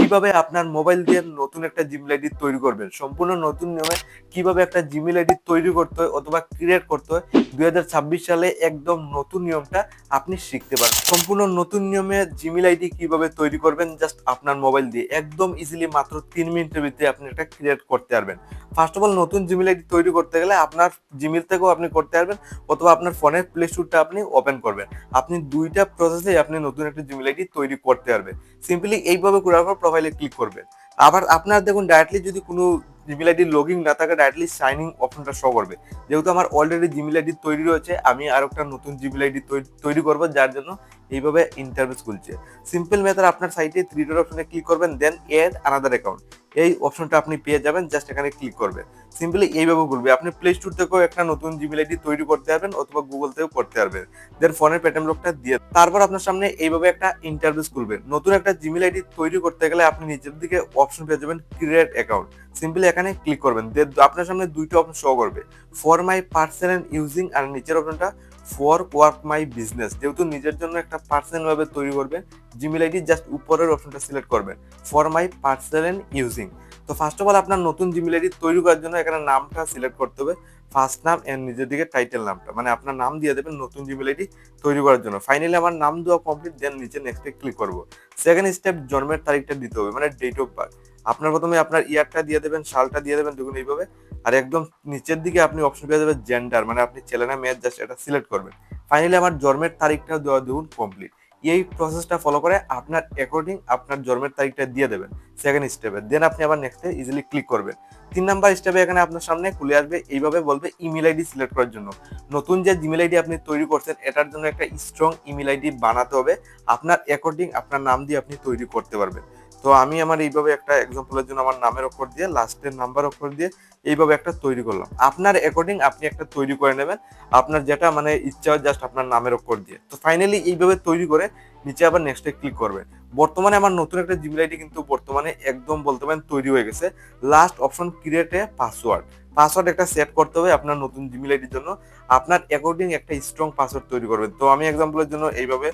কিভাবে আপনার মোবাইল দিয়ে নতুন একটা জিমেইল আইডি তৈরি করবেন, সম্পূর্ণ নতুন নিয়মে কিভাবে একটা জিমেইল আইডি তৈরি করতে হয় অথবা ক্রিয়েট করতে হয় 2026 সালে একদম নতুন নিয়মটা আপনি শিখতে পারবেন। সম্পূর্ণ নতুন নিয়মে জিমেইল আইডি কিভাবে তৈরি করবেন জাস্ট আপনার মোবাইল দিয়ে একদম ইজিলি মাত্র 3 মিনিটের ভিতরে আপনি এটা ক্রিয়েট করতে পারবেন। ফার্স্ট অফ অল নতুন জিমেইল আইডি তৈরি করতে গেলে আপনার জিমেইল থেকেও আপনি করতে পারবেন অথবা আপনার ফোনের প্লে স্টোরটা আপনি ওপেন করবেন। আপনি দুইটা প্রসেসে আপনি নতুন একটা জিমেইল আইডি তৈরি করতে পারবেন। সিম্পলি এইভাবে করার পর প্রোফাইলে ক্লিক করবেন। আবার আপনার দেখুন ডাইরেক্টলি যদি কোনো জিমেইল আইডি লগইন না থাকে ডাইরেক্টলি সাইন ইন অপশনটা শো করবে। যেহেতু আমার অলরেডি জিমেইল আইডি তৈরি রয়েছে আমি আর একটা নতুন জিমেইল আইডি তৈরি করব, যার জন্য এইভাবে ইন্টারফেস খুলছে। সিম্পল মেথড আপনার সাইটে থ্রি ডট অপশনে ক্লিক করবেন, দেন এড আনাদার অ্যাকাউন্ট এই অপশনটা আপনি পেয়ে যাবেন। জাস্ট এখানে ক্লিক করবেন। সিম্পলি এইভাবে করবে। আপনি প্লে স্টোর থেকেও একটা নতুন জিমেইল আইডি তৈরি করতে পারবেন অথবা গুগল থেকেও করতে পারবেন। দেন ফোনের পেটিএম লকটা দিয়ে তারপর আপনার সামনে এইভাবে একটা ইন্টারফেস খুলবে। নতুন একটা জিমেইল আইডি তৈরি করতে গেলে আপনি নিচের দিকে অপশন পেয়ে যাবেন ক্রিয়েট অ্যাকাউন্ট। সিম্পলি এখানে ক্লিক করবেন। দেন আপনার সামনে দুইটা অপশন শো করবে, ফর মাই পার্সোনাল ইউজিং আর নিচের অপশনটা ফর ওয়ার্ক মাই বিজনেস। যেহেতু নিজের জন্য একটা পার্সোনাল ভাবে তৈরি করবেন জিমেইল আইডি, জাস্ট উপরের অপশনটা সিলেক্ট করবেন ফর মাই পার্সোনাল ইউজিং। তো ফার্স্ট অফ অল আপনার নতুন জিমেইল আইডি তৈরি করার জন্য এখানে নামটা সিলেক্ট করতে হবে, ফার্স্ট নাম এন্ড নিজের দিকে টাইটেল নামটা, মানে আপনার নাম দিয়ে দেবেন নতুন জিমেইল আইডি তৈরি করার জন্য। ফাইনালি আমার নাম দেওয়া কমপ্লিট, দেন নিচে নেক্সটে ক্লিক করব। সেকেন্ড স্টেপ জন্মের তারিখটা দিতে হবে, মানে ডেট অফ বার্থ। আপনার প্রথমে আপনার ইয়ারটা দিয়ে দেবেন, সালটা দিয়ে দেবেন, দেখুন এইভাবে। আর একদম নিচের দিকে আপনি অপশন পেয়ে যাবেন জেন্ডার, মানে আপনি ছেলে না মেয়ে, জাস্ট এটা সিলেক্ট করবেন। ফাইনালি আমার জন্মের তারিখটা দেওয়া দেখুন কমপ্লিট। এই প্রসেসটা ফলো করে আপনার অ্যাকর্ডিং আপনার জন্মের তারিখটা দিয়ে দেবেন সেকেন্ড স্টেপে, দেন আপনি আবার নেক্সটে ইজিলি ক্লিক করবেন। 3 নাম্বার স্টেপে এখানে আপনার সামনে খুলে আসবে, এইভাবে বলবে ইমেল আইডি সিলেক্ট করার জন্য। নতুন যে জিমেল আইডি আপনি তৈরি করছেন এটার জন্য একটা স্ট্রং ইমেল আইডি বানাতে হবে, আপনার অ্যাকর্ডিং আপনার নাম দিয়ে আপনি তৈরি করতে পারবেন। তো আমি আমার এইভাবে একটা এক্সাম্পলের জন্য আমার নামের অক্ষর দিয়ে লাস্টের নাম্বার অক্ষর দিয়ে এইভাবে একটা তৈরি করলাম। আপনার অ্যাকর্ডিং আপনি একটা তৈরি করে নেবেন, আপনার যেটা মানে ইচ্ছা হয় জাস্ট আপনার নামের অক্ষর দিয়ে। তো ফাইনালি এইভাবে তৈরি করে নিচে আবার নেক্সটে ক্লিক করবেন। বর্তমানে আমার নতুন একটা জিমেইল আইডি কিন্তু বর্তমানে একদম বলতে পারেন তৈরি হয়ে গেছে। Last option create a password. Password একটা সেট করতে হবে আপনার নতুন জিমেইল আইডির জন্য। আপনার অ্যাকর্ডিং একটা স্ট্রং পাসওয়ার্ড তৈরি করবেন। তো আমি এক্সাম্পলের জন্য এইভাবে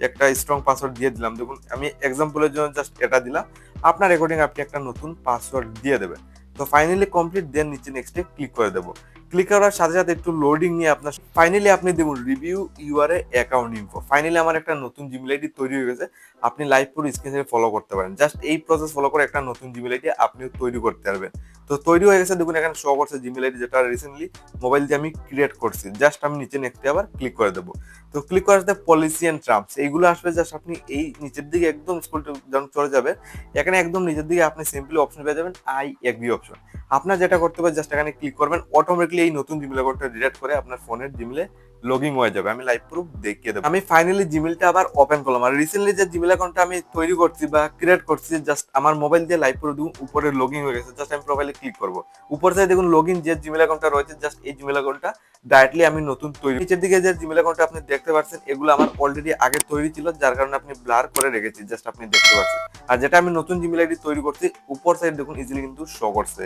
একটা স্ট্রং পাসওয়ার্ড দিয়ে দিলাম। দেখুন আমি এক্সাম্পলের জন্য জাস্ট এটা দিলাম। আপনার অ্যাকর্ডিং আপনি একটা নতুন পাসওয়ার্ড দিয়ে দেবেন। তো ফাইনালি কমপ্লিট, দেন নিচে নেক্সটে ক্লিক করে দেবো। ক্লিক করার সাথে সাথে একটু লোডিং নিয়ে আপনার ফাইনালি আপনি দেখুন review your account info. Finally আমার একটা নতুন জিমেইল আইডি তৈরি হয়ে গেছে। আপনি লাইভ পুরো স্ক্রিন থেকে ফলো করতে পারেন। জাস্ট এই প্রসেস ফলো করে একটা নতুন জিমেইল আইডি আপনিও তৈরি করতে পারবেন। তো তৈরি হয়ে গেছে, দেখুন এখানে শো করছে জিমেইল আইডি যেটা রিসেন্টলি মোবাইল দিয়ে আমি ক্রিয়েট করছি। জাস্ট আমি নিচে নেক্সটে আবার ক্লিক করে দেবো। তো ক্লিক করার সাথে পলিসি এন্ড টার্মস এইগুলো আসবে। জাস্ট আপনি এই নিচের দিকে একদম স্ক্রল ডাউন চলে যাবে, এখানে একদম নিচের দিকে আপনি সিম্পলি অপশন পেয়ে যাবেন আই এগ্রি অপশন। আপনার যেটা করতে হবে জাস্ট এখানে ক্লিক করবেন, অটোমেটিকলি এই নতুন জিমেইল অ্যাকাউন্টটা ডিলিট করে আপনার ফোনের জিমেইলে লগইন হয়ে যাবে। আমি লাইভ প্রুফ দেখিয়ে দেবো। আমি ফাইনালি জিমেইলটা আবার ওপেন করলাম। আর রিসেন্টলি যে জিমেইল অ্যাকাউন্টটা আমি তৈরি করছি বা ক্রিয়েট করছি জাস্ট আমার মোবাইল দিয়ে লাইভ প্রুফ উপরে লগইন হয়ে গেছে। জাস্ট আমি প্রোফাইলে ক্লিক করব, উপর থেকে দেখুন লগইন যে জিমেইল অ্যাকাউন্টটা রয়েছে জাস্ট এই জিমেইল অ্যাকাউন্টটা ডাইরেক্টলি আমি নতুন তৈরি। নিচের দিকে যে জিমেইল অ্যাকাউন্টটা আপনি দেখতে পাচ্ছেন এগুলো আমার অলরেডি আগে তৈরি ছিল, যার কারণে আপনি ব্লার করে রেখেছি, জাস্ট আপনি দেখতে পাচ্ছেন। আর যেটা আমি নতুন জিমেইল আইডি তৈরি করছি উপর সাইড দেখুন ইজিলি কিন্তু শো করছে।